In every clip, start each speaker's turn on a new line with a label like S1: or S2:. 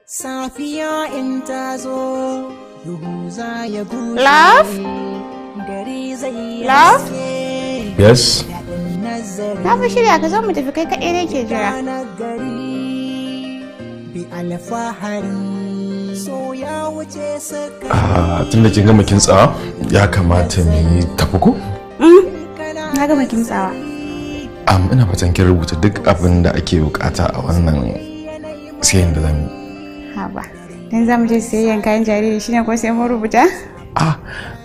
S1: Safiya in ta zo, duhu za ya bushe.
S2: Love?
S1: Gari zai
S2: Love?
S3: Yes.
S2: Na fi shirya ka zo mu tafi kai kaɗai ne ke jira.
S1: Bi alfahari so ya wuce saka.
S3: Tunda kin gama kintsawa ya kamata mu tafi ko?
S2: Na gama kintsawa.
S3: Ina fatan kin rubuta duk abin da ake bukata a wannan sayan da zamu.
S2: Haba. Dan zamu je sayayyan kayan jariri shine ko sai mun rubuta?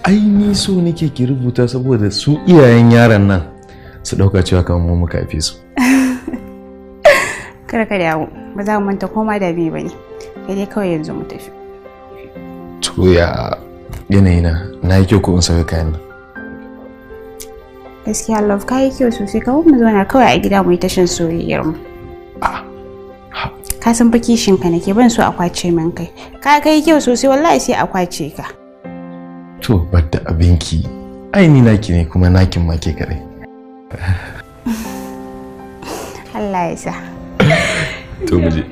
S3: Ai ni so nake ki rubuta saboda su iyayen yaron nan su dauka cewa kamar mu muka haife su.
S2: Kada ka dawo. Ba za mu manta koma da bi bane. Kai dai kawai yanzu mu tafi.
S3: To ya yanayina na yi kyau ko in saka kayan nan?
S2: Gaskiya love kai kyau sosai kawai mu zauna kawai a gida mu yi tashin soyayyar mu. Ka san fa kishin ka nake ban so a kwace min kai. Ka kai kyau sosai wallahi sai a kwace ka.
S3: To badda abinki. Ai ni naki ne kuma nakin ma ke kadai.
S2: Allah ya sa.
S3: To muje.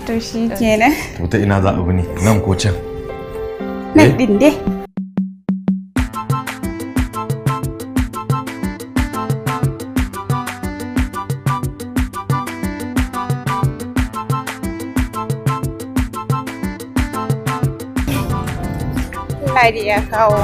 S2: To shi kenan.
S3: To ta ina za a bi ne? Nan ko can?
S2: Nan din dai. Ladi ya kawo.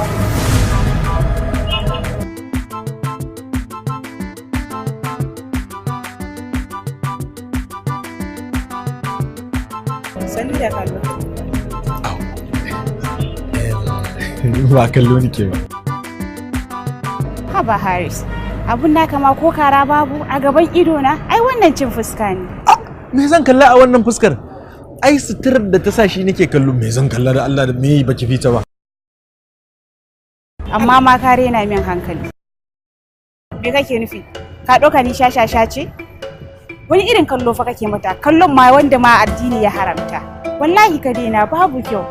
S2: Sani da kallo.
S3: Ba kallo nake ba.
S2: Haba Haris, abun naka ma ko kara babu a gaban ido na, ai wannan cin fuska ne.
S4: Me zan kalla a wannan fuskar? Ai suturar da ta sa shi nake kallo, me zan kalla da Allah da me baki fita ba.
S2: Amma ma ka rena min hankali. Me kake nufi? Ka ɗauka ni shashasha ce? Wani irin kallo fa kake mata? Kallon ma wanda ma addini ya haramta. Wallahi ka daina babu kyau.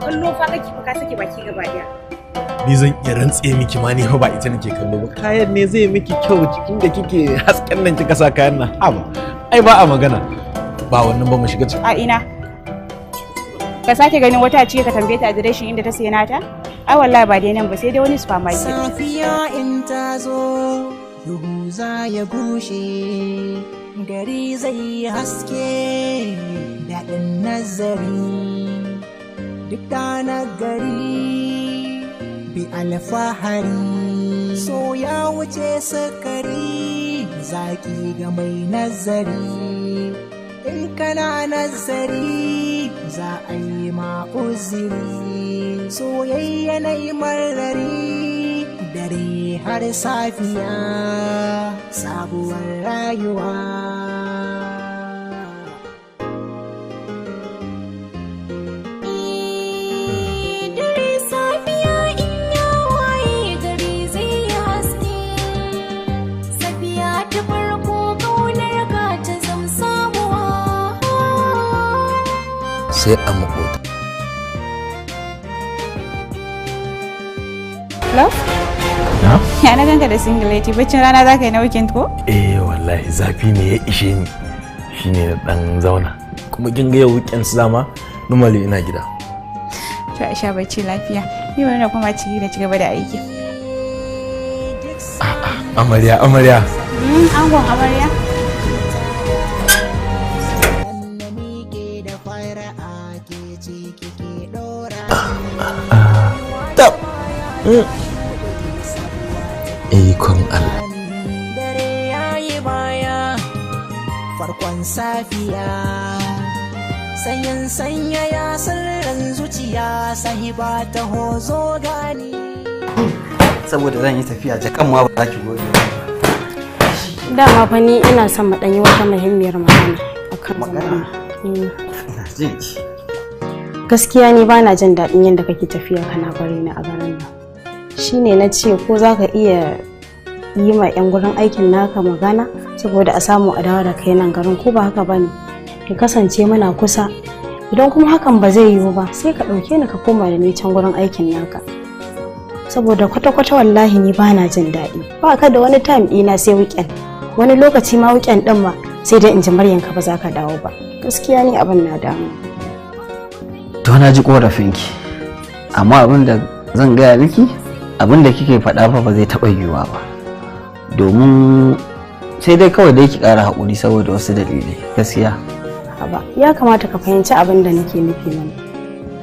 S2: Kallo fa kake fa ka sake baki gaba daya.
S4: Ni zan iya rantse miki ma ni fa ba ita nake kallo ba. Kayan ne zai miki kyau cikin da kike hasken nan kika sa kayan nan. Haba. Ai ba a magana. Ba wannan ba mu shiga ciki.
S2: A ina? Ka sake ganin wata ce ka tambaye ta adireshin inda ta sayi nata? Ai wallahi ba dai nan ba sai dai wani supermarket.
S1: Safiya in ta zo, duhu za ya bushe, gari zai haske, daɗin nazari, duk na gari, bi alfahari, so ya wuce sakari, zaki ga mai nazari. In kana nazari za a yi ma uziri, soyayya na yi marari, dare har safiya, sabuwar rayuwa.
S5: Dare safiya in ya waye gari zai yi haske, safiya ta farko ƙaunar ka ta zamsa.
S4: Sai a makota.
S2: Love?
S4: Na?
S2: Ya na ganka da singileti baccin rana za ka yi na weekend ko?
S4: Wallahi zafi ne ya ishe ni. Shine na dan zauna. Kuma kin ga yau weekend zama normally ina gida.
S2: To a sha bacci lafiya. Ni wani kuma ci gaba da aiki.
S4: Amarya.
S2: Angon amarya.
S4: Ikon Allah.
S1: Dare yayi baya, farkon safiya, sanyin sanya ya sirrin zuciya, sahiba ta hozo gani.
S6: Saboda zan yi tafiya jakan ma ba za ki goyi ba.
S7: Dama fa ni ina son mu dan yi wata muhimmiyar magana akan
S6: magana. Jin ki.
S7: Gaskiya ni bana jin daɗin yadda kake tafiya kana bari ni a garin nan. Shine na ce ko za ka iya yi ma 'yan gurin aikin naka magana saboda a samu a dawo da kai nan garin ko ba haka bane. Ka kasance muna kusa. Idan kuma hakan ba zai yiwu ba sai ka ɗauke ni ka koma da ni can gurin aikin naka. Saboda kwata-kwata wallahi ni bana jin daɗi. Ba ka da wani time ɗina sai weekend. Wani lokaci ma weekend ɗin ma sai dai in ji Maryam ka ba za ka dawo ba. Gaskiya ni abin na damu.
S6: To na ji korafinki. Amma abin da zan gaya miki, abin da kike faɗa fa ba zai taɓa yiwuwa ba. Domin sai dai kawai dai ki ƙara haƙuri saboda wasu dalilai. Gaskiya.
S7: Haba, ya kamata ka fahimci abin da nake nufi mana.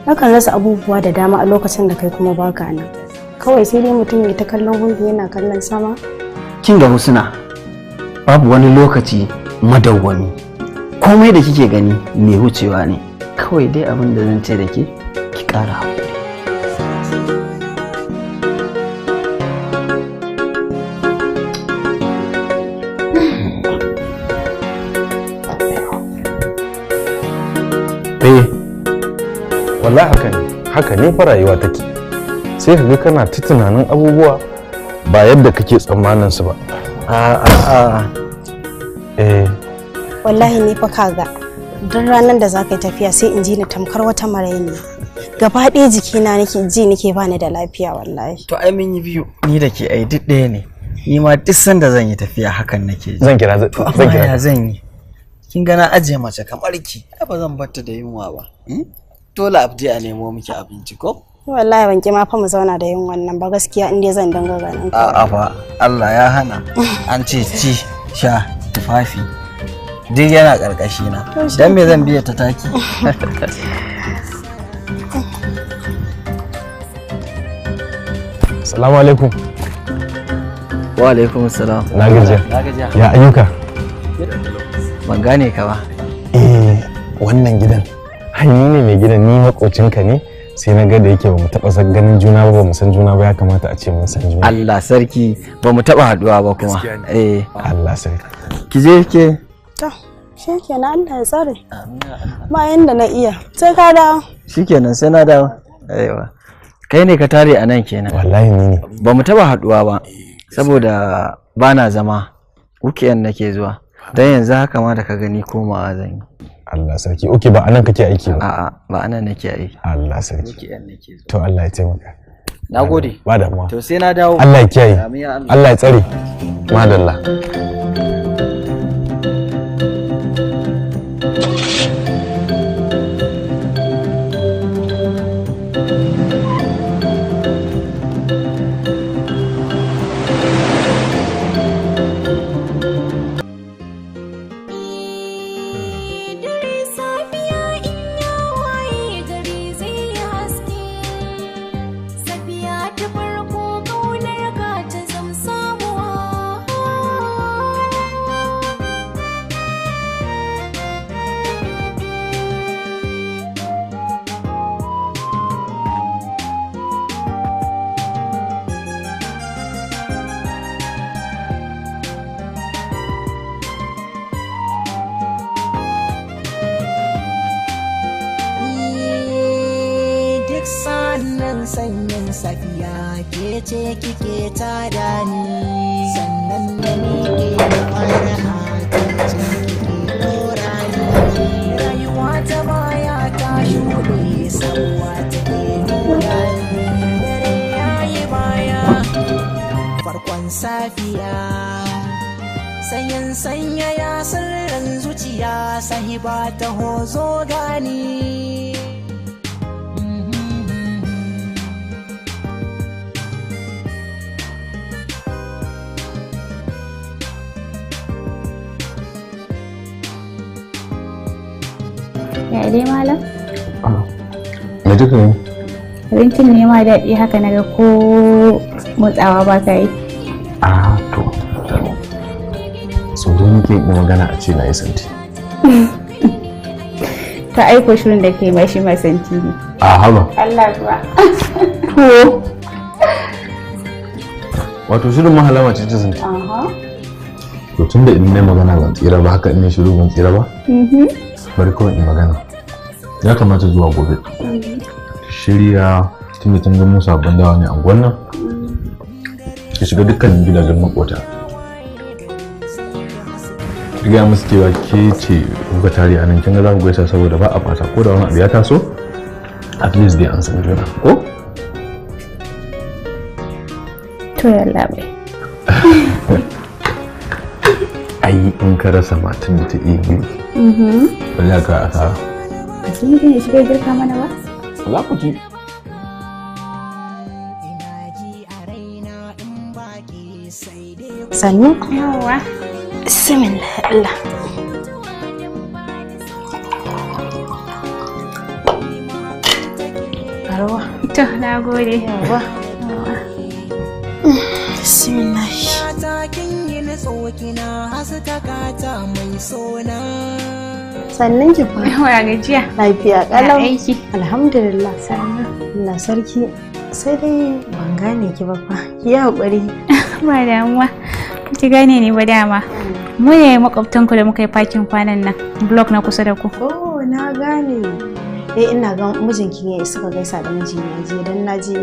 S7: Nakan rasa abubuwa da dama a lokacin da kai kuma baka nan. Kawai sai dai mutum ya ta kallon hundu yana kallon sama.
S6: Kin ga Husna, babu wani lokaci madawwami. Komai da kike gani mai wucewa ne. Kawai dai abin da zan ce da ke, ki ƙara haƙuri.
S3: Wallahi haka ne fa rayuwa take. Sai ka ga kana ta tunanin abubuwa ba yadda kake tsammanin su ba.
S7: Wallahi ni fa kaga duk ranar da za ka yi tafiya sai in ji ni tamkar wata maraini. Gaba ɗaya jikina nake bani da lafiya wallahi.
S6: To ai mun yi biyu, ni da ke ai duk ɗaya ne. Ni ma duk sanda zan yi tafiya hakan nake ji.
S3: Zan kira.
S6: Zan yi. Kin ga na ajiye mace kamar ki, ai ba zan bar ta da yunwa ba. Dole abdi a nemo miki abinci ko?
S7: Wallahi ban ki ma fa mu zauna da yin wannan ba gaskiya in dai zan dinga ganin ka.
S6: A'a fa Allah ya hana. An ce ci, sha, tufafi. Duk yana karkashi na. Dan me zan biya ta taki?
S3: Assalamu alaikum.
S6: Wa alaikum assalam.
S3: Na gajiya. Ya ayyuka?
S6: Ban gane ka ba.
S3: Wannan gidan hanyi ne mai gidan, ni makocinka ne, sai na ga da yake ba mu taɓa ganin juna ba mu san juna ba, ya kamata a ce mun san juna.
S6: Allah sarki, ba mu taɓa haɗuwa ba kuma.
S3: Allah sarki.
S6: Ki je ke.
S7: To shikenan, Allah ya tsare. Ba yanda na iya, sai ka dawo.
S6: Shikenan sai na dawo. Aiwa. Kai ne ka tare a nan kenan.
S3: Wallahi ni ne.
S6: Ba mu taɓa haɗuwa ba saboda bana zama, weekend nake zuwa. Dan yanzu haka ma da ka gani komawa zan yi.
S3: Allah sarki. Okay, ba anan kake aiki ba?
S6: A'a, ba anan nake aiki.
S3: Allah sarki. To Allah ya taimaka.
S6: Nagode.
S3: Ba damuwa.
S6: To sai na dawo.
S3: Allah ya kiyaye. Allah ya tsare. Madalla.
S1: sanyin safiya ke ce kike tada ni sannan da ni ke fara ce kike dora ni rayuwa ta baya ta shuɗe sauwa ta ke nuna ni dare yayi baya farkon safiya sanyin sanya ya sirrin zuciya sahiba ta hozo gani
S2: Ya dai malam?
S3: Me duka yi?
S2: Abincin ne ma daɗi haka naga ko motsawa ba ka yi.
S3: To. So don nake yi magana a ce na yi santi.
S2: Ta aiko shirin da ke mai shi mai santi ne.
S3: Haba.
S2: Allah kuwa.
S3: To. Wato shirin mahalama ce ta santi. To tun da idan na magana ban tsira ba haka in shiru ban tsira ba? Bari kawai in magana. Ya kamata zuwa gobe shirya tunda kin ga mu sabon dawa ne a gwannan ki shiga dukkanin gidajen makota ki ga musu cewa ke ce kuka tare a nan kin ga za ku gaisa saboda ba a fata ko da wani abu ya taso at least dai an san juna ko
S2: to yalla bai
S3: ai in ka rasa matan da ta iya girki ba za ka asara.
S2: A cikin mutum ya shiga girka mana ba?
S3: Za ku ci.
S7: Sannu?
S2: Yawa.
S7: Bismillah Allah. Arwa.
S2: To, na gode.
S7: Yawa. Bismillah. Sannan ki fa.
S2: Yawa gajiya.
S7: Lafiya
S2: Ya
S7: kalau.
S2: aiki.
S7: Alhamdulillah.
S2: Sannu.
S7: Allah sarki. Sai dai ban gane ki ba fa. Ki yi haƙuri.
S2: Ba damuwa. Ki gane ni ba dama. Mu ne makwabtanku da muka yi fakin kwanan nan. Blok na kusa da ku.
S7: Oh, na gane. Ina ga mijinki ne suka gaisa da mijina je dan naji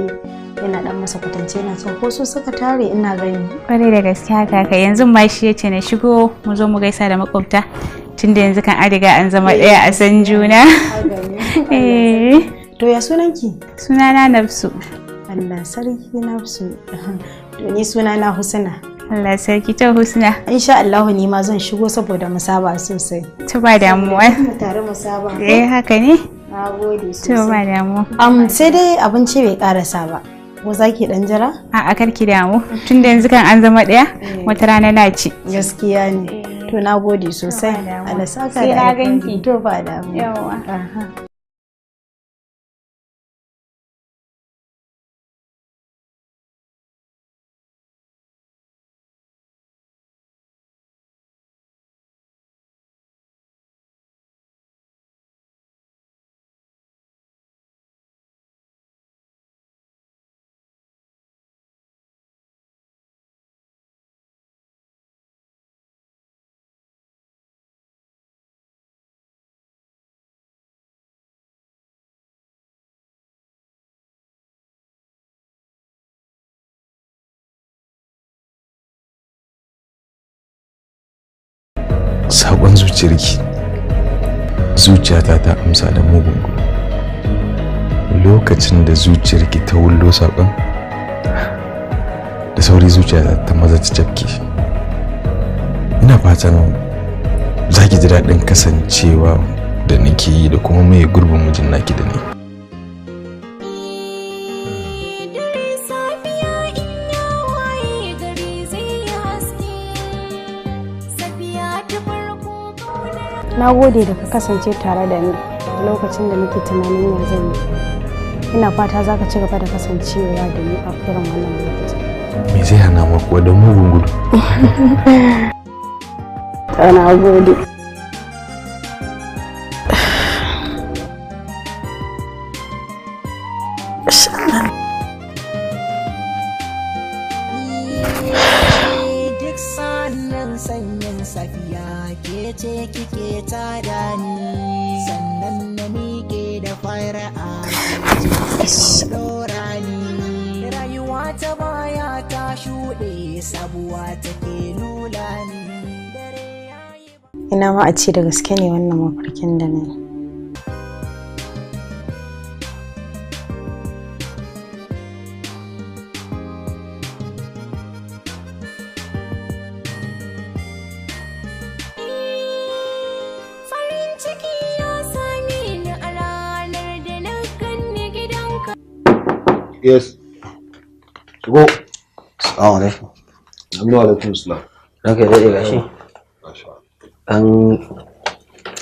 S7: yana dan masa kwatance yana cewa ko su suka tare ina gani.
S2: Kwarai da gaske haka kai yanzu ma shi yace na shigo mu zo mu gaisa da makwabta tunda yanzu kan an riga an zama ɗaya a san juna.
S7: To ya sunanki?
S2: Sunana Nafsu.
S7: Allah sarki Nafsu. To ni sunana Husna.
S2: Allah sarki ta Husna.
S7: Insha Allah ni ma zan shigo saboda mu saba sosai.
S2: To ba damuwa.
S7: Mu tare mu saba.
S2: Haka ne?
S7: Nagode sosai.
S2: To ba damuwa.
S7: Sai dai abinci bai karasa ba. Ko zaki dan jira?
S2: A'a karki damu. Tunda yanzu kan an zama ɗaya wata rana na ci.
S7: Gaskiya ne. To nagode sosai. Allah saka da.
S2: Sai na ganki.
S7: To ba damu.
S2: Yawa.
S3: Sabon zuciyarki, zuciyata ta amsa da mugun gudu. Lokacin da zuciyarki ta wullo saƙon, da sauri zuciyata ta maza ta cafke. Ina fatan za ki ji daɗin kasancewa da nake yi da kuma mai gurbin mijin naki da ni.
S7: Na gode da ka kasance tare da ni lokacin da nake tunanin ya zan yi. Ina fata za ka ci gaba da kasancewa da ni a irin wannan lokacin.
S3: Me zai hana mu kuwa don mugun gudu?
S7: Na gode.
S1: ce kike tada ni sannan na miƙe da fara'a dora ni rayuwa ta baya ta shuɗe sabuwa take lula ni dare yayi.
S7: Ina ma a ce da gaske ne wannan mafarkin da na yi.
S4: Yes. Go.
S6: Assalamu alaikum.
S4: Assalamu alaikum salam.
S6: Ranka daɗe gashi. An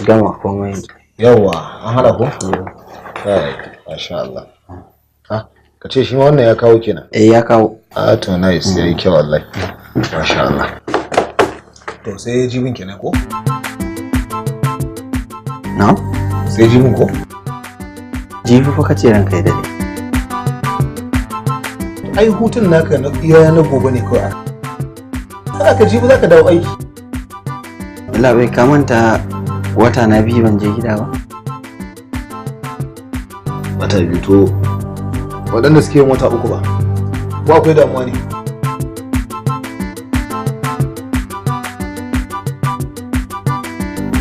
S6: gama komai.
S4: Yawwa, an hada ko? Masha Allah. Ha, ka ce shi ma wannan ya kawo kenan.
S6: Ya kawo.
S4: Ah to nice, yayi kyau wallahi. Masha Allah. To sai jibin kenan ko?
S6: Na?
S4: Sai jibin ko?
S6: Jibi fa kace ranka ya daɗe.
S4: Ai hutun naka na iya na gobe ne kawai. Kada ka jibi zaka dawo aiki.
S6: Allah bai ka manta wata na biyu ban je gida ba.
S4: Wata biyu to waɗanda suke yin wata uku ba. Ko akwai damuwa ne?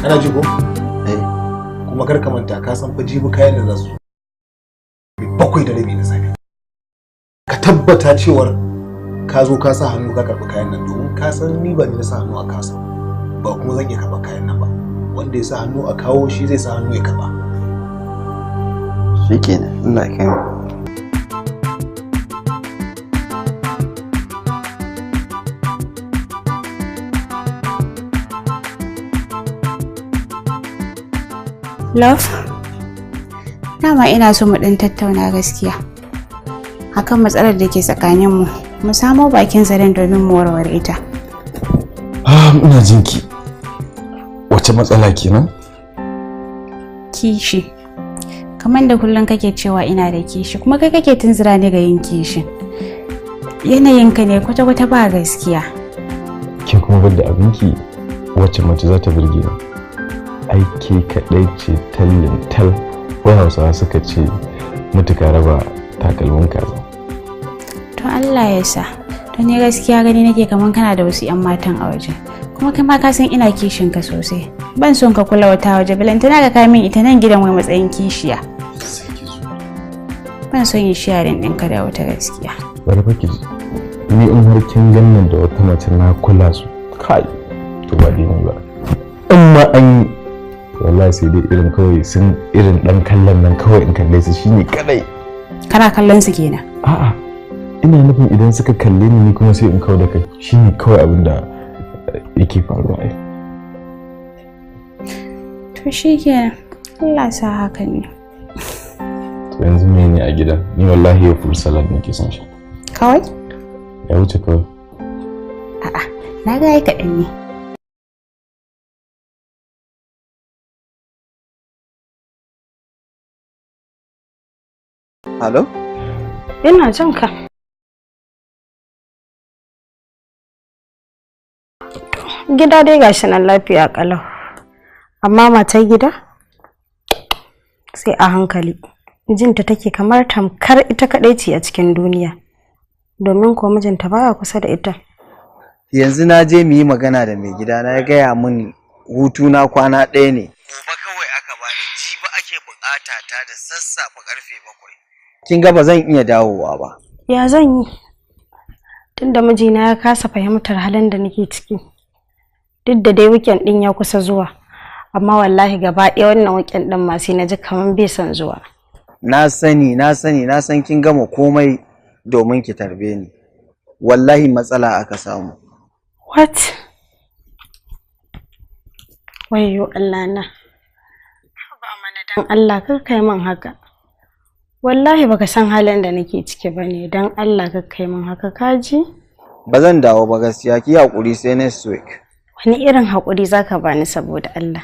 S4: Ana ji ko? Kuma kar ka manta ka san fa jibi kayan da za su 7:30 na safe. Ka tabbata cewar ka zo ka sa hannu ka karɓi kayan nan domin ka san ni ba ni na sa hannu a kasa. ba kuma zan iya karɓa kayan nan ba. Wanda ya sa hannu a kawo shi zai sa hannu ya karɓa.
S6: Shikenan, Allah ya kai mu.
S2: Love, dama ina so mu ɗan tattauna gaskiya akan matsalar da ke tsakaninmu, mu samo bakin zaren domin mu warware ita.
S3: Ina jinki. Wace matsala kenan?
S2: Kishi. Kamar da kullum kake cewa ina da kishi, kuma kai kake tunzura ni ga yin kishin. Yanayinka ne kwata-kwata ba gaskiya.
S3: Ke kuma bar da abinki, wacce mace za ta burge ni? Aiki kaɗai ce tallin tal, wai Hausawa suka ce mutuka raba takalmin kaza.
S2: To Allah ya sa, to ni gaskiya gani nake kaman kana da wasu 'yan matan a waje, kuma kai ma ka san ina kishin ka sosai. Ban son ka kula wata waje, balantana ka kai min ita nan gidan wai matsayin kishiya. Ban son yin sharing ɗinka da wata gaskiya.
S3: Bari fa ki ji, ni in har kin gannan da wata mace na kula su, kai to ba dai ni ba. In ma an yi wallahi sai dai irin kawai sun irin dan kallon nan kawai in kalle su shine kadai.
S2: Kana kallon su kenan?
S3: A'a, ina nufin idan suka kalle ni kuma sai in kawo da kai, shine kawai abin da yake faruwa ai.
S2: To shikenan, Allah sa haka ne.
S3: To yanzu me ne a gidan? Ni wallahi ya full salad nake son shi.
S2: Kawai?
S3: Ya wuce kawai.
S2: A'a, na ga ai kaɗan ne.
S6: Halo?
S7: Ina jin ka. Gida dai gashi nan lafiya kalau. Amma matar gida? Sai a hankali. Jinta take kamar tamkar ita kadai ce a cikin duniya. Domin ko mijinta baya kusa da ita.
S6: Yanzu na je mu yi magana da mai gida na ya gaya min hutu na kwana ɗaya ne. Gobe kawai aka bani, jibi ake bukata ta da sassafe karfe 7. Kin ga ba zan iya dawowa ba.
S7: Ya zan yi? Tunda mijina ya kasa fahimtar halin da nake ciki. Duk da dai weekend din ya kusa zuwa. Amma wallahi gaba ɗaya wannan weekend din ma sai na ji kaman bai son zuwa.
S6: Na san kin gama komai domin ki tarbe ni. Wallahi matsala aka samu.
S7: What? Wayyo Allah na. Ba mana dan Allah kar kai min haka. Wallahi baka san halin da nake ciki bane, dan Allah ka kai min haka kaji?
S6: Ba zan dawo ba gaskiya, ki hakuri sai next week.
S7: Wani irin hakuri zaka bani saboda Allah?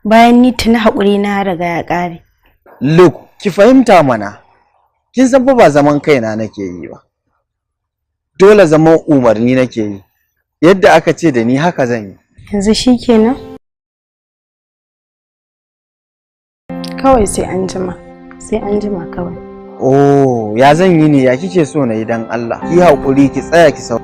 S7: Bayan ni tuni hakuri na riga ya kare.
S6: Look, ki fahimta mana. Kin san fa ba zaman kaina nake yi ba. Dole zaman umarni nake yi. Yadda aka ce da ni haka zan yi.
S7: Yanzu shikenan? Kawai sai an jima. Sai an jima kawai.
S6: Oh, ya zan yi ne, ya kike so na yi dan Allah? Ki haƙuri ki tsaya ki sau.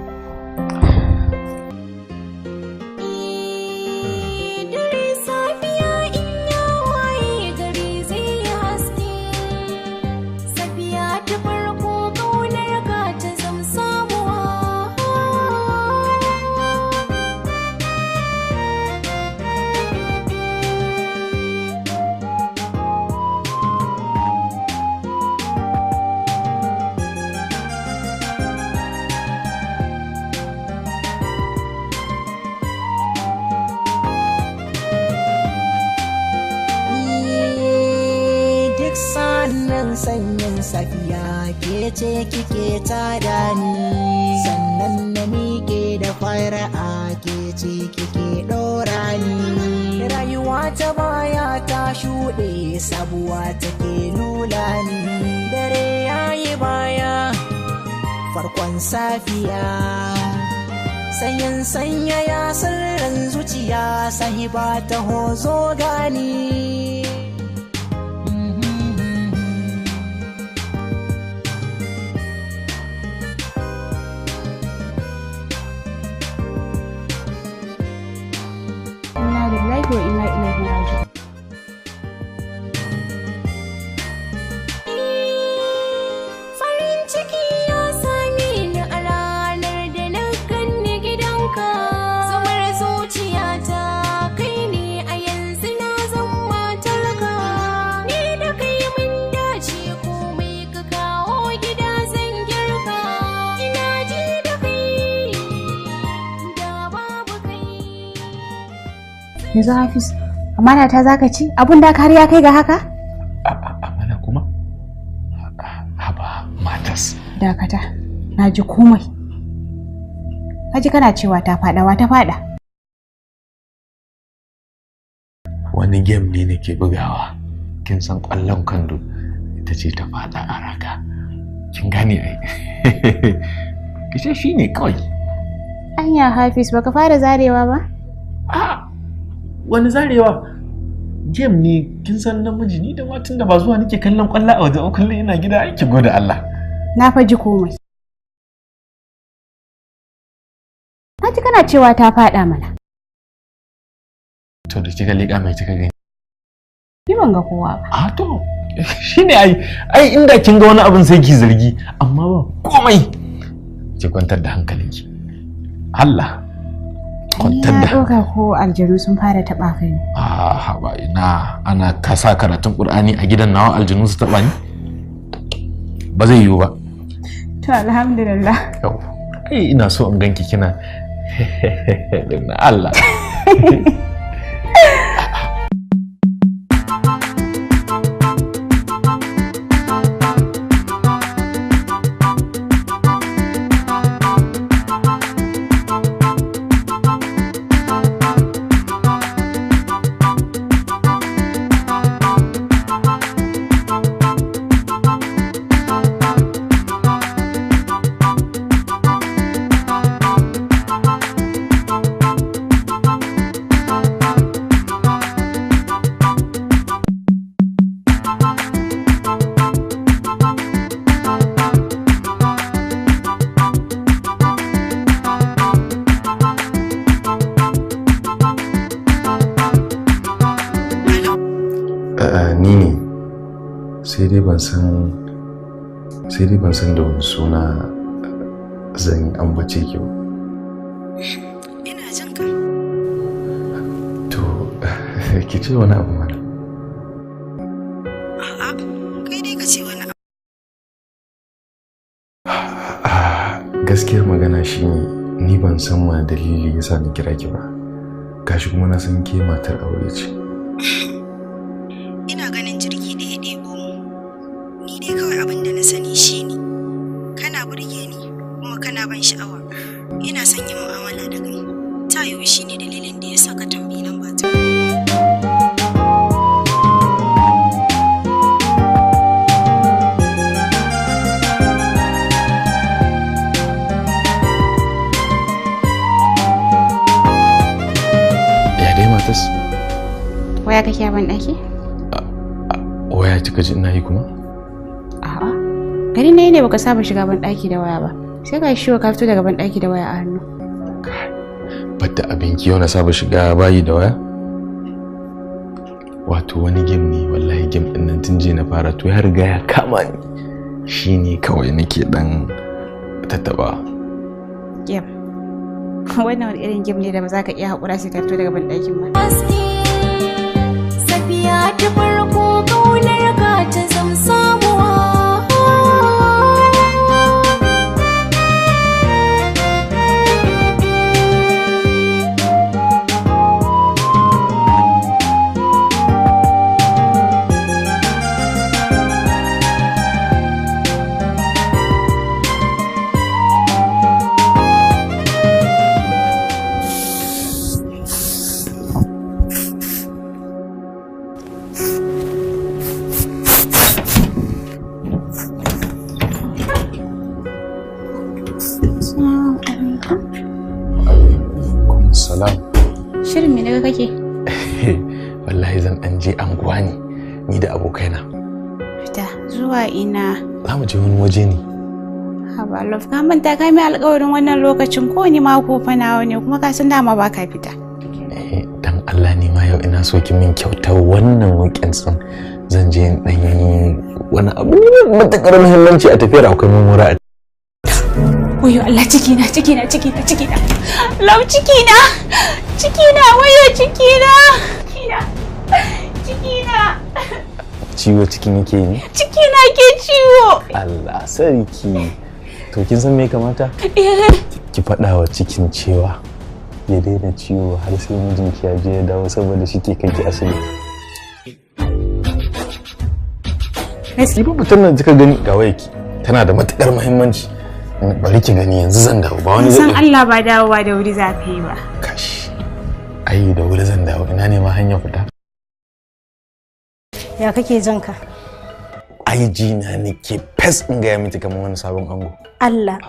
S1: sanyin safiya ke ce kike tada ni, sannan na miƙe da fara'a ke ce kike ɗora ni. Rayuwa ta baya ta shuɗe sabuwa take lula ni, dare yayi baya farkon safiya. Sanyin sanya ya sirrin zuciya sahiba ta hozo gani.
S2: Wa inna ilaihi raji'un.
S5: Farin ciki ya same ni a ranar da na ganni gidanka, zamar zuciyata
S2: Yanzu Hafiz, amana ta zaka ci? Abun da har ya kai ga haka?
S3: Amana kuma? Haba matas.
S2: Dakata, na ji komai. Kaji kana cewa ta faɗawa ta faɗa.
S3: Wani game ne nake bugawa. Kin san ƙwallon kwando ita ce ta faɗa a raga. Kin gane ai. Kice shi ne kawai.
S2: Anya Hafiz baka fara zarewa ba?
S3: Wani zarewa? Game ne kin san namiji ni da matan da ba zuwa nake kallon ƙwallo a waje kullum ina gida aiki gode Allah.
S2: Na fa ji komai. Haji kana cewa ta faɗa mana.
S3: To da kika leƙa mai kika gani?
S2: Ni ban ga kowa ba.
S3: To shine ai inda kin ga wani abin sai ki zargi amma ba komai. Ki kwantar da hankalinki. Allah kwantar da.
S2: Na ɗauka ko aljanu sun fara taɓa kai.
S3: Haba ina ana kasa karatun Qur'ani a gidan nawa aljanu su taɓa ni? Ba zai yiwu ba.
S2: To alhamdulillah.
S3: Yau. Ai ina so in ganki kina na Allah. Ni ne sai dai ban san da wani suna zan ambace ki ba.
S7: Ina jin ka.
S3: To ki ce wani abu mana.
S7: A'a, kai dai ka ce wani abu.
S3: Gaskiyar magana shine ni ban san wani dalili yasa ni kira ki ba. Gashi kuma na san ke matar aure ce.
S7: Ina ganin jirgi da ya ɗebo mu. Ni dai kawai abin da na sani shine kana burge ni kuma kana ban sha'awa. Ina son yin mu'amala da kai. Ta yiwu shine dalilin da yasa ka tambayi lamba ta.
S3: Ya dai matas?
S2: Waya kake a ban ɗaki?
S3: Waya kika ji ina yi kuma?
S2: A'a. Gari ne baka saba shiga ban ɗaki da waya ba. Sai ka shi ka fito daga ban ɗaki da waya a hannu.
S3: Badda abinki yau na saba shiga bayi da waya? Wato wani game ne wallahi game ɗin nan tun jiya na fara to ya riga ya kama ni. Shine kawai nake dan tattaba.
S2: Game. Wannan wani irin game ne da ba za ka iya haƙura sai ka fito daga ban ɗakin ba.
S5: Safiya ta farko kaunar ka ta zam samuwa.
S3: Salam.
S2: Shirin me daga kake?
S3: Wallahi zan dan je anguwa ne ni da abokaina.
S2: Fita zuwa ina?
S3: Za mu je wani waje ne.
S2: Haba love ka manta kai mai alƙawarin wannan lokacin ko ni mako fa nawa ne kuma ka san dama ba ka fita.
S3: Dan Allah ne ma yau ina so ki min kyautar wannan weekend din zan je dan yi wani abu ne matakar muhimmanci a tafiyar akwai mamura.
S2: Wayo Allah cikina. Lau cikina. Wayo cikina.
S3: Ciwo cikin yake ne?
S2: Cikina ke ciwo.
S3: Allah sarki. To kin san me kamata? Ki faɗa wa cikin cewa ya daina ciwo har sai mijinki ya je ya dawo saboda shi ke kai ki asibiti. Gaskiya ba mutum nan kika gani ga wayarki tana da matukar muhimmanci. Bari ki gani yanzu zan dawo ba wani
S2: san Allah ba dawowa da wuri za ka yi ba.
S3: Kashi. Ai da wuri zan dawo ina ne ma hanyar fita.
S7: Ya kake jin ka?
S3: Ai jina nake fes in ga miki kamar wani sabon ango.
S7: Allah.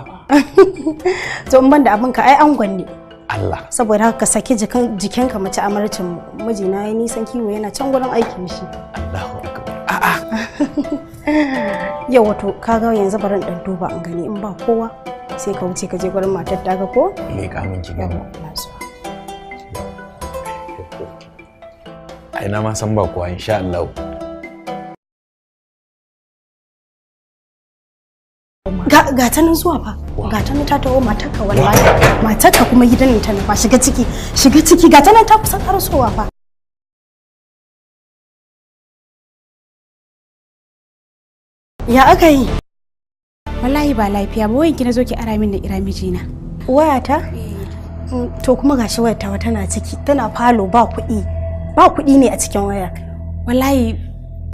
S7: To in ban da abin ka ai angon ne.
S3: Allah.
S7: Saboda haka ka saki jikinka mace amarcin mijina ya nisan kiwo yana can gurin aikin shi.
S3: Allahu akbar. A'a.
S7: Yau wato kaga yanzu bari in dan duba in gani in ba kowa sai ka wuce ka je gurin matar daga ko?
S3: Leka min ki gani. Ai na ma san ba kowa insha Allah.
S7: Ga ta nan zuwa fa. Ga ta nan ta taho matarka wallahi. Matarka kuma gidan ta nufa shiga ciki. Ga ta nan ta kusa karasowa fa. Ya aka yi?
S2: Wallahi ba lafiya ba wayanki na zo ki ara min da kira mijina.
S7: Wayata? To kuma gashi wayata tana ciki tana falo ba kuɗi. Ba kuɗi ne a cikin waya.
S2: Wallahi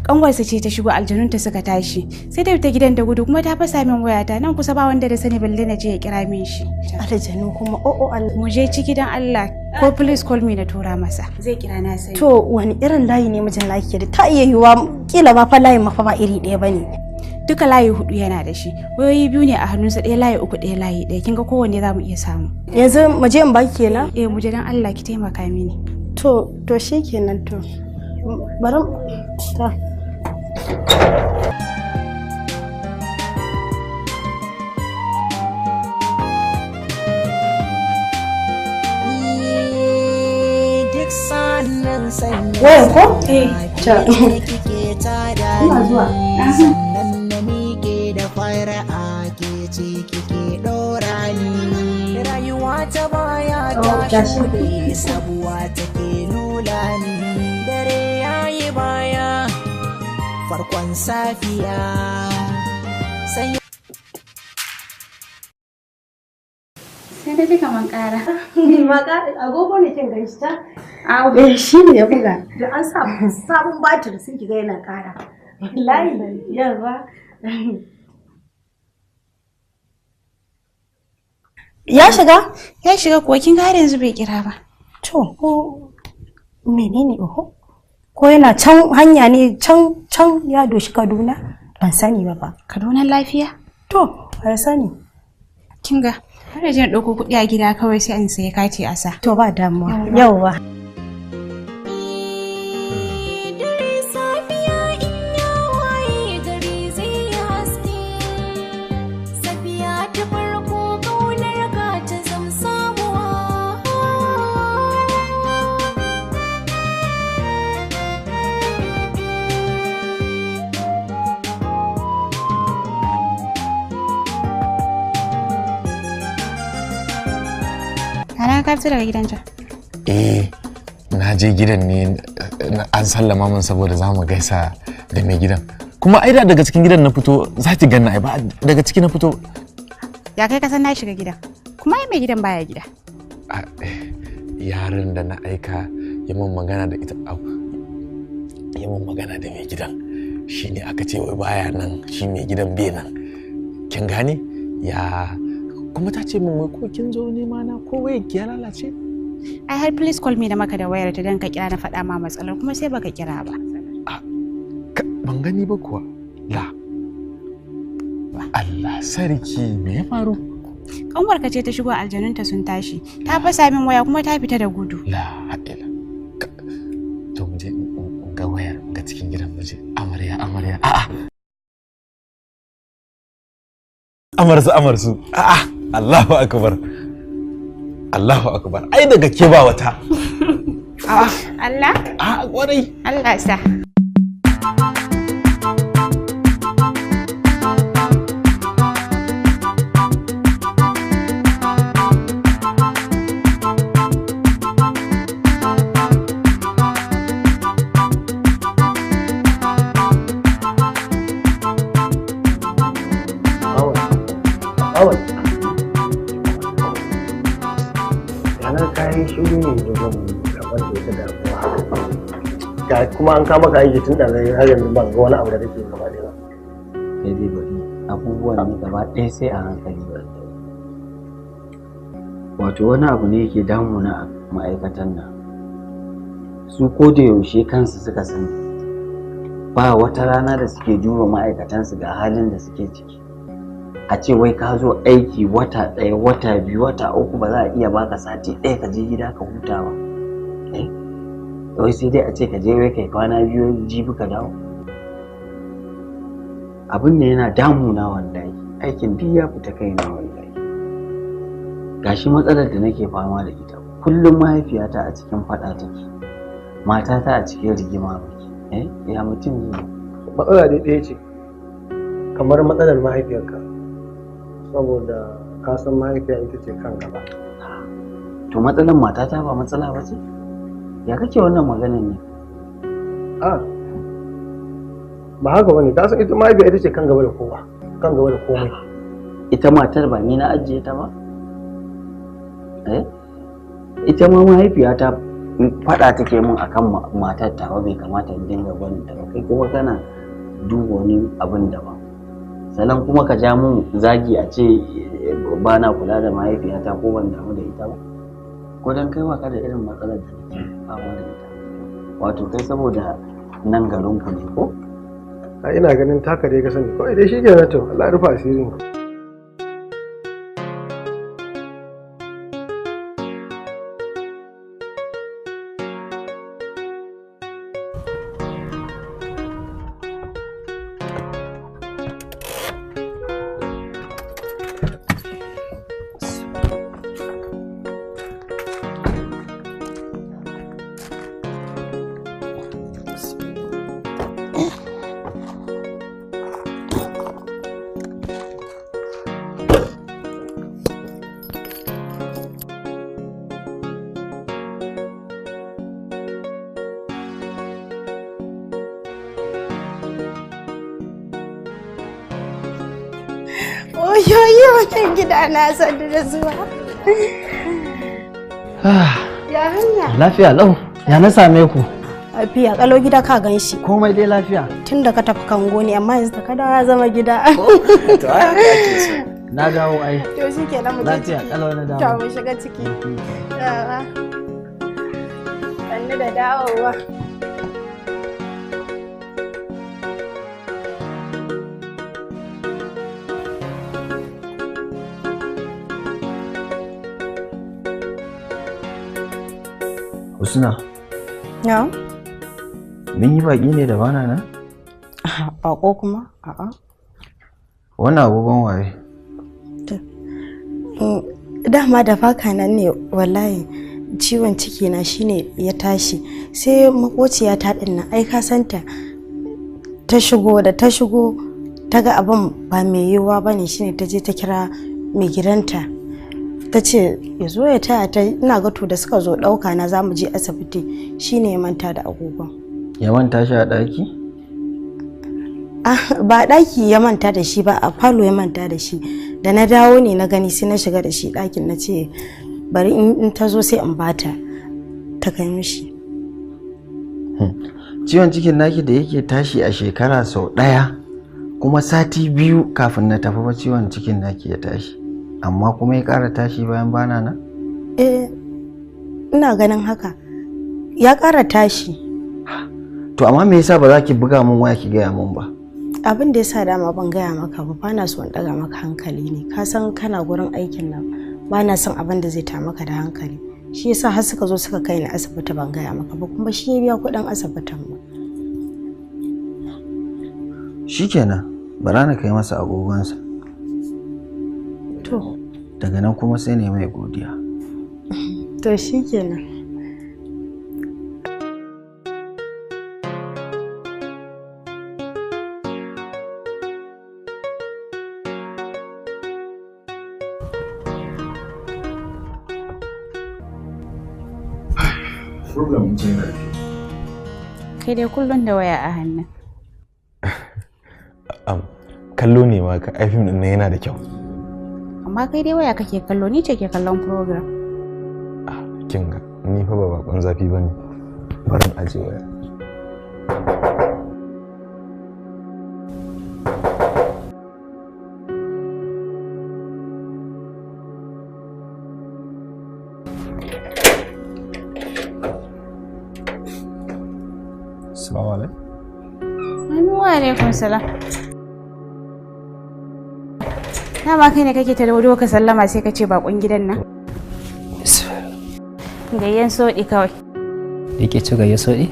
S2: kanwarsa ce ta shigo aljanunta suka tashi. Sai da ta gidan da gudu kuma ta fasa min wayata nan kusa ba wanda da sani balle na je ya kira min shi.
S7: Aljanu kuma Allah.
S2: Mu je ciki dan Allah ko please call me na tura masa. Zai kira na sai.
S7: To wani irin layi ne mijin laki da ta iya yiwa kila ma fa layin ma fa ba iri ɗaya bane.
S2: Duka layi 4 yana da shi. Wayoyi 2 ne a hannunsa, ɗaya layi 3 ɗaya layi 1. Kinga kowanne zamu iya samu.
S7: Yanzu mu je in baki kenan?
S2: Mu je dan Allah ki taimaka mini.
S7: To shikenan to. Bari ta.
S1: Duk sannan sanya.
S7: Waya ko? Ta.
S1: Ina zuwa. Sannan na miƙe da fara'a ke ce kike ɗora ni. Rayuwa ta baya ta shuɗe sabuwa take nuna ni. Dare yayi baya farkon safiya. Sai
S2: da ji kaman ƙara.
S7: Ma agogo ne kin ganshi ta? Shi ne ya buga. Da an sa sabon batir sai ki ga yana ƙara. Wallahi yawa. Ya shiga?
S2: Ya shiga kuwa kin ga har yanzu bai kira ba.
S7: To ko menene oho? Ko yana can hanya ne can ya doshi Kaduna? Ban sani ba.
S2: Kaduna lafiya?
S7: To, ban sani.
S2: Kin ga har da jin ɗauko kuɗi a gida kawai sai in sayi kati a sa.
S7: To ba damuwa. Yauwa.
S2: Ka fito daga gidan can?
S3: Na je gidan ne an sallama min saboda za mu gaisa da mai gidan. Kuma ai da daga cikin gidan na fito za ki ganna ai ba daga ciki na fito.
S2: Ya kai ka san na shiga gidan. Kuma ai mai gidan baya gida.
S3: Yaron da na aika ya mun magana da ita ya mun magana da mai gidan. Shi ne aka ce wai baya nan shi mai gidan bai nan. Kin gane? Ya kuma ta ce min wai ko kin zo nema na ko wayar ki ya lalace?
S2: Ai har please call me da maka da wayar ta dan ka kira na faɗa ma matsalar kuma sai baka kira ba.
S3: Ban gani ba kuwa. La. Allah sarki me ya faru?
S2: Kanwar ka ce ta shigo aljanunta sun tashi. Ta fasa min waya kuma ta fita da gudu.
S3: La haƙila. To mu je ga wayar ga cikin gidan mu je. Amarya. A'a. Amarsu. A'a. Allahu akbar. Ai daga ke ba wata.
S2: Allah?
S3: Kwarai.
S2: Allah sa.
S8: kuma an kama ka aiki tun da har yanzu ban ga wani abu da kake gaba ɗaya ba.
S6: Kai dai bari abubuwan ne gaba ɗaya sai a hankali ba. Wato wani abu ne yake damuna a ma'aikatan nan. Su ko da yaushe kansu suka sani. Ba wata rana da suke duba ma'aikatansu ga halin da suke ciki. A ce wai ka zo aiki wata ɗaya, wata biyu, wata uku ba za a iya baka sati ɗaya ka je gida ka huta ba. Wai sai dai a ce ka je wai kai kwana biyu jibi ka dawo. Abin ne yana damuna wallahi. Aikin duk ya fita kaina wallahi. Gashi matsalar da nake fama da ita. Kullum mahaifiyata a cikin faɗa take. Matata a cikin rigima muke. Ya mutum ne.
S8: Matsala dai ɗaya ce. Kamar matsalar mahaifiyarka. Saboda ka san mahaifiya ita ce kan gaba.
S6: To matsalar matata ba matsala ba ce? Ya kake wannan maganar ne?
S8: Ba haka bane, ka san ita mahaifiya ita ce kan gaba da kowa, kan gaba da komai.
S6: Ita matar ba ni na ajiye ta ba? Ita ma mahaifiyata faɗa take min akan matar ta ba, bai kamata in dinga gwanin ta ba. Kai kuma kana duba wani abin da ba. Sannan kuma ka ja mun zagi a ce ba na kula da mahaifiyata ko ban damu da ita ba. Ko dan kai ka da irin matsalar da nake fama da ita. Wato kai saboda nan garin ku ne ko?
S8: Ina ganin taka dai ka sani. Kawai dai shi ke to Allah ya rufa asirin ku.
S7: Oyoyo wannan gida na sadu da zuwa. Ya hanya?
S6: Lafiya lau. Ya na same ku?
S7: Lafiya kalau gida ka ganshi.
S6: Komai dai lafiya.
S7: Tun da ka tafi kango ne amma yanzu da ka dawo ya zama gida.
S6: To ai haka ake so. Na dawo ai.
S7: To shikenan mu je.
S6: Lafiya kalau na dawo.
S7: To mu shiga ciki. Sannu da dawowa.
S6: Husna.
S7: Ya?
S6: Mun yi baki ne da bana nan?
S7: Bako kuma? A'a.
S6: Wannan agogon waye?
S7: Dama da faka nan ne wallahi ciwon ciki na shine ya tashi sai makociya ta din nan ai ka santa ta shigo ta ga abin ba mai yiwuwa bane shine ta je ta kira mai gidanta ta ce ya zo ya taya ta. Ina ga to da suka zo dauka na zamu je asibiti shine ya manta da agogon.
S6: Ya manta shi a daki?
S7: Ba daki ya manta da shi ba, a falo ya manta da shi. Da na dawo ne na gani sai na shiga da shi dakin na ce bari in ta zo sai in bata ta kai mishi.
S6: Ciwon cikin naki da yake tashi a shekara sau ɗaya kuma sati 2 kafin na tafi ba ciwon cikin naki ya tashi, amma kuma ya ƙara tashi bayan bana nan?
S7: Ina ganin haka ya ƙara tashi.
S6: To amma me yasa ba za ki buga min waya ki gaya min ba?
S7: Abin da yasa dama ban gaya maka ba na so in daga maka hankali ne. Ka san kana gurin aikin nan ba na son abin da zai ta maka da hankali. Shi yasa har suka zo suka kai ni asibiti ban gaya maka ba, kuma shi ya biya kuɗin asibitin mu.
S6: Shikenan, bara na kai masa agogonsa.
S7: To.
S6: Daga nan kuma sai ne mai godiya.
S7: To shikenan.
S3: Problem ce na
S2: Kai dai kullum da waya a hannu.
S4: Kallo ne ma ka aifin din yana da kyau.
S2: Amma kai dai waya kake kallo, ni ce ke kallon program.
S4: Kin ga ni fa ba bakon zafi bane. Barin aje waya. Assalamu alaikum.
S2: Wa alaikum salam. Dama kai ne kake ta dawo ka sallama sai ka ce bakon gidan nan. Gayyan soɗi kawai.
S6: Yake ci gayyan soɗi?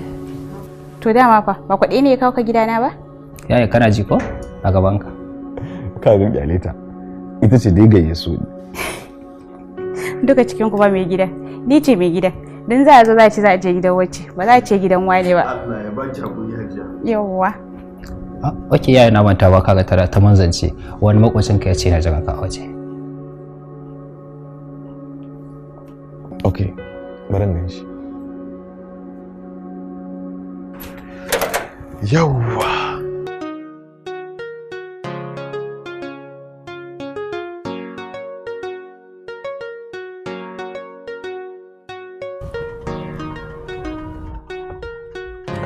S2: To dama fa ba kuɗi ne ya kawo ka gidana ba?
S6: Yaya kana ji ko a gabanka?
S3: Ka ga kyaleta. Ita ce dai gayyan soɗi.
S2: Duka cikin ku ba mai gidan. Ni ce mai gidan. Dan za a zo za a ce za a je gidan wacce ba za a ce gidan wane ba.
S3: Allah ya baki hakuri hajiya.
S2: Yawwa.
S6: Ok yaya na manta ba kaga tara ta manzance wani makwacin ka ya ce na jira ka waje.
S3: Ok, bari nan shi. Yawwa.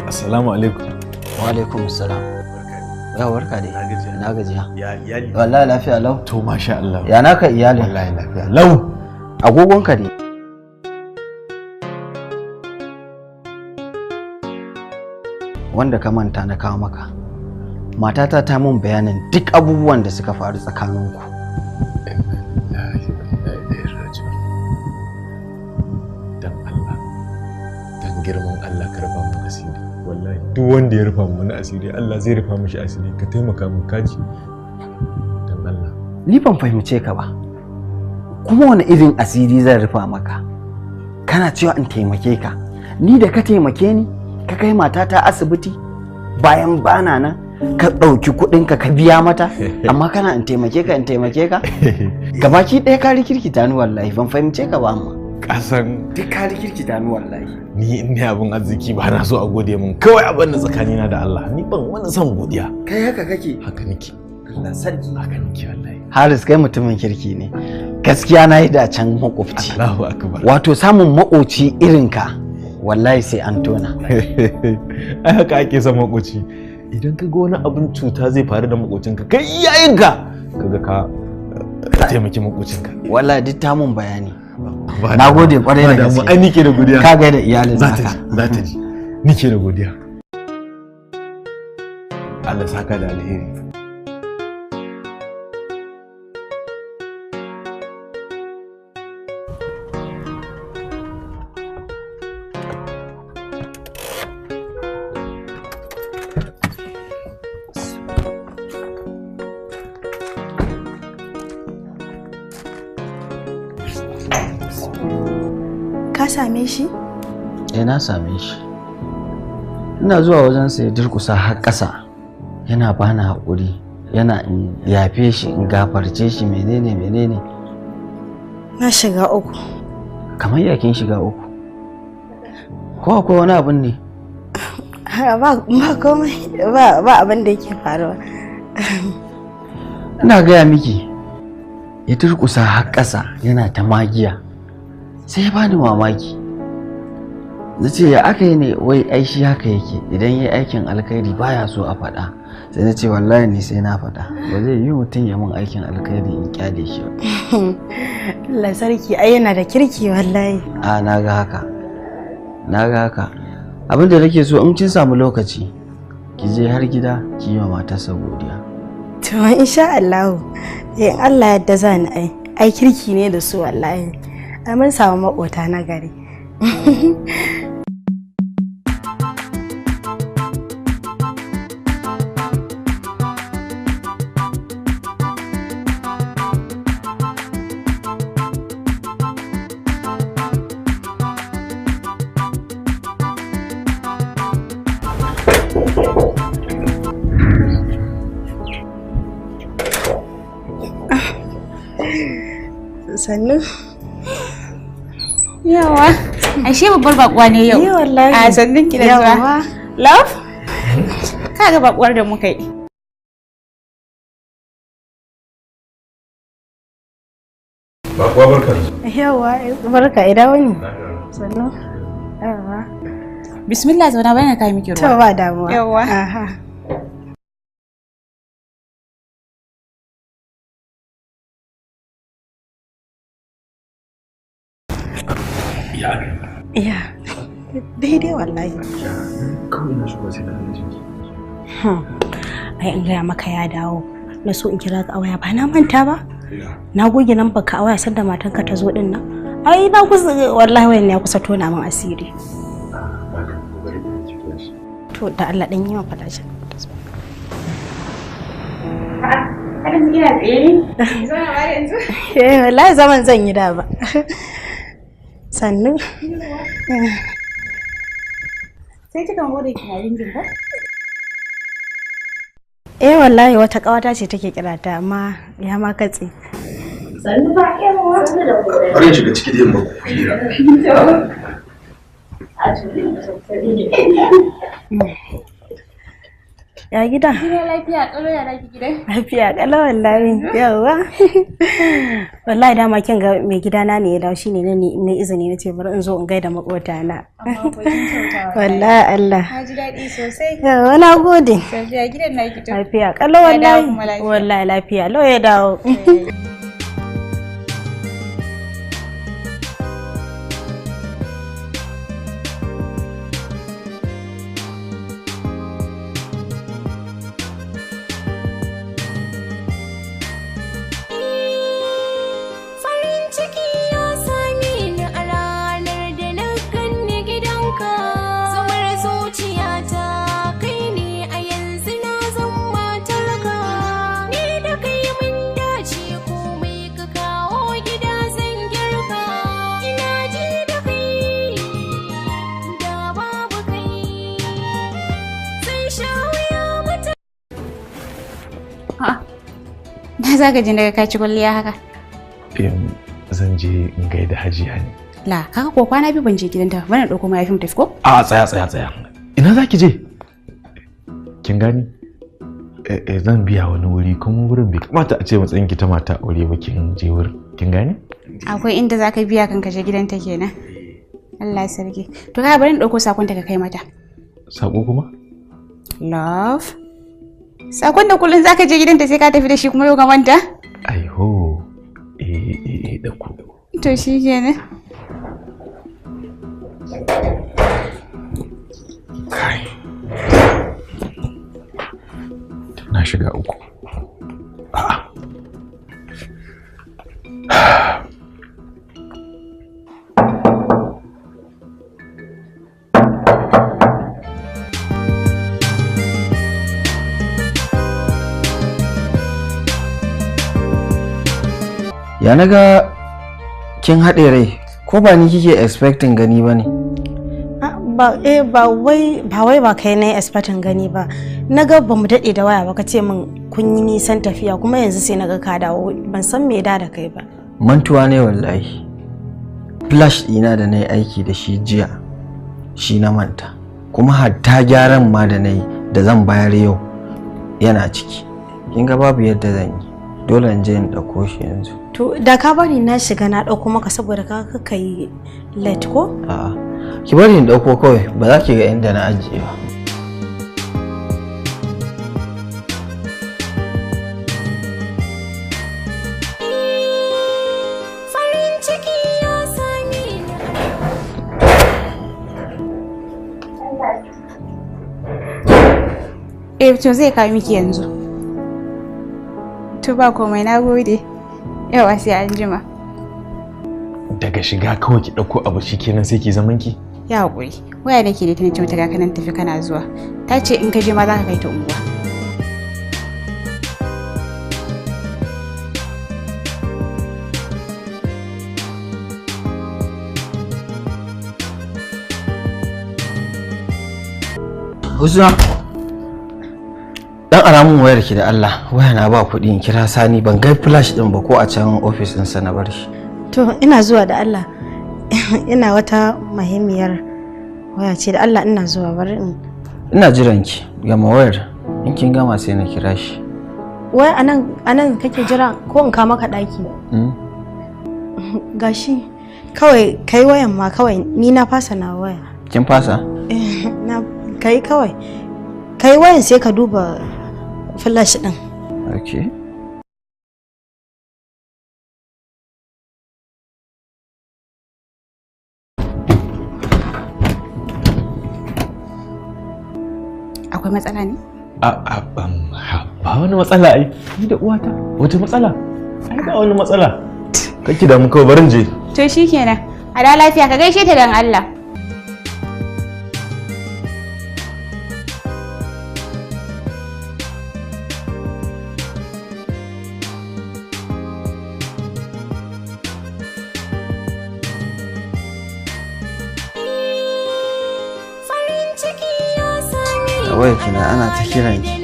S4: Assalamu alaikum.
S6: Wa alaikum salam. Ya warka dai. Na gajiya.
S4: Ya iyali.
S6: Wallahi lafiya lau.
S4: To masha Allah.
S6: Ya naka iyali?
S4: Wallahi lafiya lau.
S6: Agogonka ne. Wanda ka manta na kawo maka. Matata ta mun bayanin duk abubuwan da suka faru tsakaninku.
S4: Dan Allah. Dan girman Allah ka rufa mu asiri. Wallahi duk wanda ya rufa mu asiri Allah zai rufa mishi asiri ka taimaka mu kaji. Dan Allah.
S6: Ni ban fahimce ka ba. Kuma wani irin asiri zan rufa maka? Kana cewa in taimake ka. Ni da ka taimake ni ka kai matata asibiti bayan bana nan ka ɗauki kuɗinka ka biya mata amma kana in taimake ka gabaki ɗaya ka rikirkita ni wallahi ban fahimce ka ba amma
S4: Kasan
S6: duk ka rikirkita ni wallahi
S4: ni in ne abin arziki ba na so a gode min kawai abin da tsakanina da Allah ni ban wani son godiya
S6: kai haka kake
S4: haka nake
S6: Allah sarki
S4: haka nake wallahi
S6: Haris kai mutumin kirki ne gaskiya na yi da can makwabci
S4: Allahu akbar
S6: wato samun makoci irin ka wallahi sai an tona
S4: ai haka ake son makoci idan ka ga wani abin cuta zai faru da makocinka kai iyayenka kaga ka taimaki makocinka
S6: wallahi duk ta mun bayani na gode kwarai da gaske
S4: ai nike da godiya
S6: ka ga da iyalin
S4: naka za ta ji nike da godiya Allah saka da alheri
S7: Ka same shi?
S6: Na same shi. Ina zuwa wajen sa ya durkusa har ƙasa. Yana bani haƙuri, yana in yafe shi, in gafarce shi menene.
S7: Na shiga uku.
S6: Kamar yakin shiga uku. Ko akwai wani abin ne?
S7: Ba komai, ba abin da yake faruwa.
S6: Ina gaya miki, ya durkusa har ƙasa yana ta magiya. Sai ya bani mamaki. Na ce ya aka yi ne wai ai shi haka yake idan ya yi aikin alkhairi baya so a faɗa. Sai na ce wallahi ni sai na faɗa ba zai yi mutum ya mun aikin alkhairi in kyale shi ba.
S7: Allah sarki ai yana da kirki wallahi.
S6: Na ga haka. Abin da nake so in kin samu lokaci ki je har gida ki yi wa matarsa godiya.
S7: To insha Allah in Allah yadda zan ai kirki ne da su wallahi. Mun samu makota na gari. Sannu.
S2: Yawa. Ashe babbar bakuwa ne yau.
S7: Wallahi.
S2: A sannin ki da zuwa. Love? Kaga bakuwar da muka yi.
S4: bakuwa barka.
S7: Yawa, barka ida wani. Sannu. Yawa.
S2: Bismillah zauna bayan kai miki ruwa.
S7: To ba damuwa.
S2: Yawwa.
S7: Aha. Iya. Daidai wallahi.
S3: Kawai na shigo sai na jinki.
S7: Ai in gaya maka ya dawo. Na so in kira ka a waya ba na manta ba. Na goge nan baka a waya sanda matanka ta zo din nan. Ai na kusa wallahi wayan ya kusa tona min asiri. To da Allah dan yi min fada shi.
S2: Kada mu kira tsaye. Zama ba yanzu.
S7: Wallahi zaman zan yi da ba. Sannu.
S2: Sai kika gode ki halin jin ba?
S7: Wallahi wata kawata ce take kira ta amma ya ma katse.
S2: Sannu ba yawa.
S3: Bari shiga ciki da yamma ku hira.
S7: Ya gida?
S2: Gida lafiya kalau ya raki gida?
S7: Lafiya kalau wallahi. Yawa. Wallahi dama kin ga mai gidana ne ya dawo shine ne izini nace bari in zo in gaida makota na.
S2: Amma ko kin kyauta
S7: wallahi Allah.
S2: Na ji daɗi sosai.
S7: Yawa na gode.
S2: Lafiya gidan naki to.
S7: Lafiya kalau wallahi. Wallahi lafiya lau ya dawo.
S2: Za ka je daga kai ci kwalliya haka?
S4: Zan je in gaida Hajiya ne.
S2: La, kaka ko kwana biyu ban je gidanta, bana dauko mayafin tafi ko?
S4: A tsaya. Ina za ki je? Kin gani? Zan biya wani wuri kuma wurin bai kamata a ce matsayin ki ta mata aure ba kin je wurin. Kin gani?
S2: Akwai inda za ka biya kan ka je gidanta kenan. Allah ya sarki. To ka bari in dauko sakon da ka kai mata.
S4: Sako kuma?
S2: Love. Sakon da kullun zaka je gidanta sai ka tafi da shi kuma yau ga manta?
S4: Aiho. Da ku.
S2: To shi kenan.
S4: Kai. Na shiga uku.
S6: Ya naga kin haɗe rai ko ba ni kike expecting gani ba ne?
S7: Ba wai ba kai na expecting gani ba. Naga ba mu daɗe da waya ba ka ce min kun yi nisan tafiya kuma yanzu sai naga ka dawo ban san me da kai ba.
S6: Mantuwa ne wallahi. Flash ɗina da na yi aiki da shi jiya shi na manta kuma hatta gyaran ma da na yi da zan bayar yau yana ciki. Kin ga babu yadda zan yi. Dole in je in ɗauko shi yanzu.
S7: To da ka bari na shiga na ɗauko maka saboda ka yi late ko?
S6: A'a. Ki bari in ɗauko kawai ba za ki ga inda na ajiye ba.
S2: To zai kawo miki yanzu. To ba komai na gode. Yawa sai an jima.
S4: Daga shiga kawai ki dauko abu shikenan sai ki zaman ki?
S2: Ya hakuri. Waya nake da tana ce mata ga kanan tafi kana zuwa. Ta ce in ka je ma za ka kai ta unguwa.
S6: Husna. Dan aramun wayar ki da Allah, waya na ba kuɗi in kira Sani ban ga flash din ba ko a can office din sa na bar shi.
S7: To ina zuwa da Allah. Ina wata muhimmiyar waya ce da Allah ina zuwa bari in.
S6: Ina jiran ki gama wayar in kin gama sai na kira shi.
S7: Wai anan kake jira ko in ka maka daki? Gashi kawai kai wayan ma kawai ni na fasa na waya.
S6: Kin fasa?
S7: kai kawai kai wayan sai ka duba flash din.
S6: Okay.
S2: Akwai matsala ne?
S4: Ba wani matsala ai. Ni da uwata. Wata matsala? Ai ba wani matsala. Kake da mu kawai barin je.
S2: To shikenan. A da lafiya ka gaishe ta dan Allah.
S6: Wai kina ana ta kiran ki.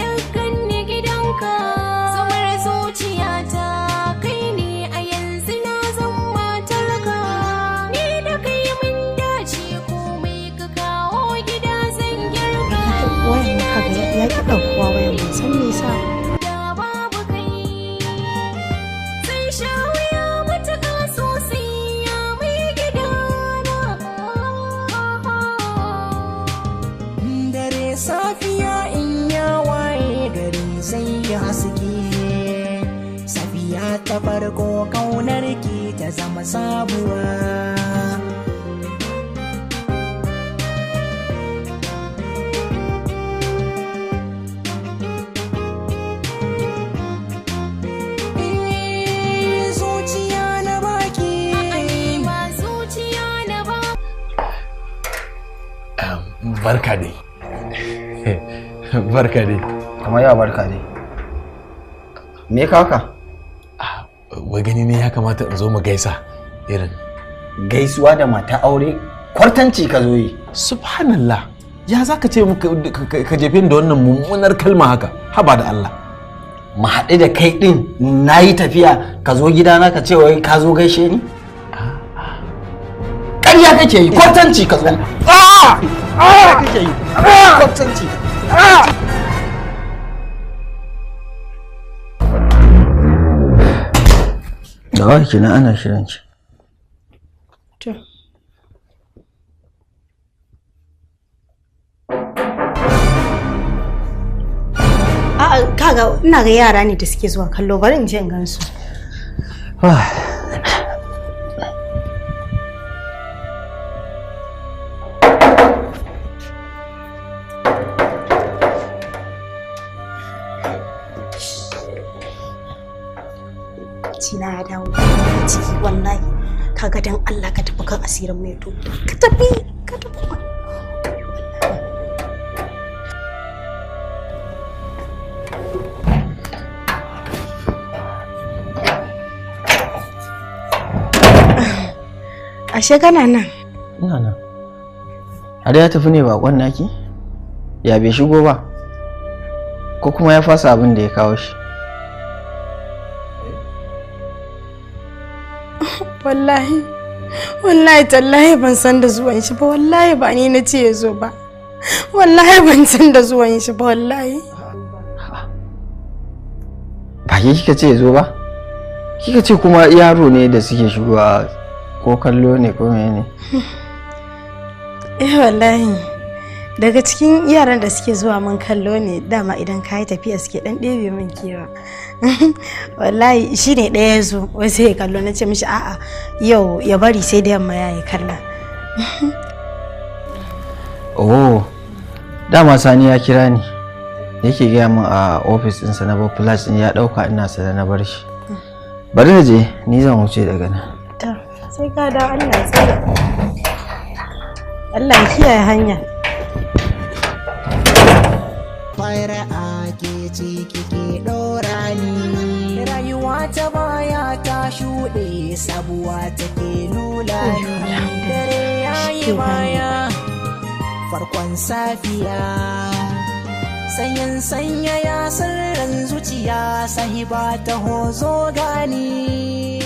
S1: Safiya in ya waye gari sai ya haske, safiya ta farko kaunar ki ta zama sabuwa. Zuciya na baki, ba zuciya na ba.
S4: Barka dai. Barka dai.
S6: Kamar ya barka dai. Me ka haka?
S4: Wai gani ne ya kamata in zo mu gaisa irin.
S6: Gaisuwa da mata aure kwartanci ka zo yi.
S4: Subhanallah. Ya za ka ce ka jefe da wannan mummunar kalma haka? Haba da Allah.
S6: Mu haɗu da kai ɗin na yi tafiya ka zo gidana ka ce wai ka zo gaishe ni? Ƙarya kake yi kwartanci ka zo. Kake yi kwartanci. Da wa kenan ana shirin ki.
S7: To. Kaga ina ga yara ne da suke zuwa kallo, bari in je in gansu. Cina ya dawo ciki wallahi, kaga dan Allah ka tafi kan asirin mai to ka tafi. Ashe kana nan?
S6: Ina nan. Har ya tafi ne bakon naki? Ya bai shigo ba? Ko kuma ya fasa abin da ya kawo shi?
S7: Wallahi tallahi ban san da zuwan shi ba, wallahi ba ni na ce ya zo ba. Wallahi ban san da zuwan shi ba wallahi.
S6: Ba ke kika ce ya zo ba? Kika ce kuma yaro ne da suke shigowa ko kallo ne ko mene?
S7: Wallahi daga cikin yaran da suke zuwa mun kallo ne, dama idan ka yi tafiya suke dan ɗebe min kewa. Wallahi shi ne ɗaya ya zo wai sai ya kallo, na ce mishi a'a yau ya bari sai da yamma ya yi kalla.
S6: Oh, dama Sani ya kira ni yake gaya min a ofis ɗinsa na bar flash ɗin ya ɗauka ina sa na bar shi. Bari na je, ni zan wuce daga nan.
S7: Sai ka da Allah tsaya. Allah ya kiyaye hanya.
S1: Fara'a ke ce kike ɗora ni, rayuwa ta baya ta shuɗe sabuwa take nula ni. Dare yayi baya farkon safiya, sanyin sanya ya sirrin zuciya, sahiba ta hozo gani.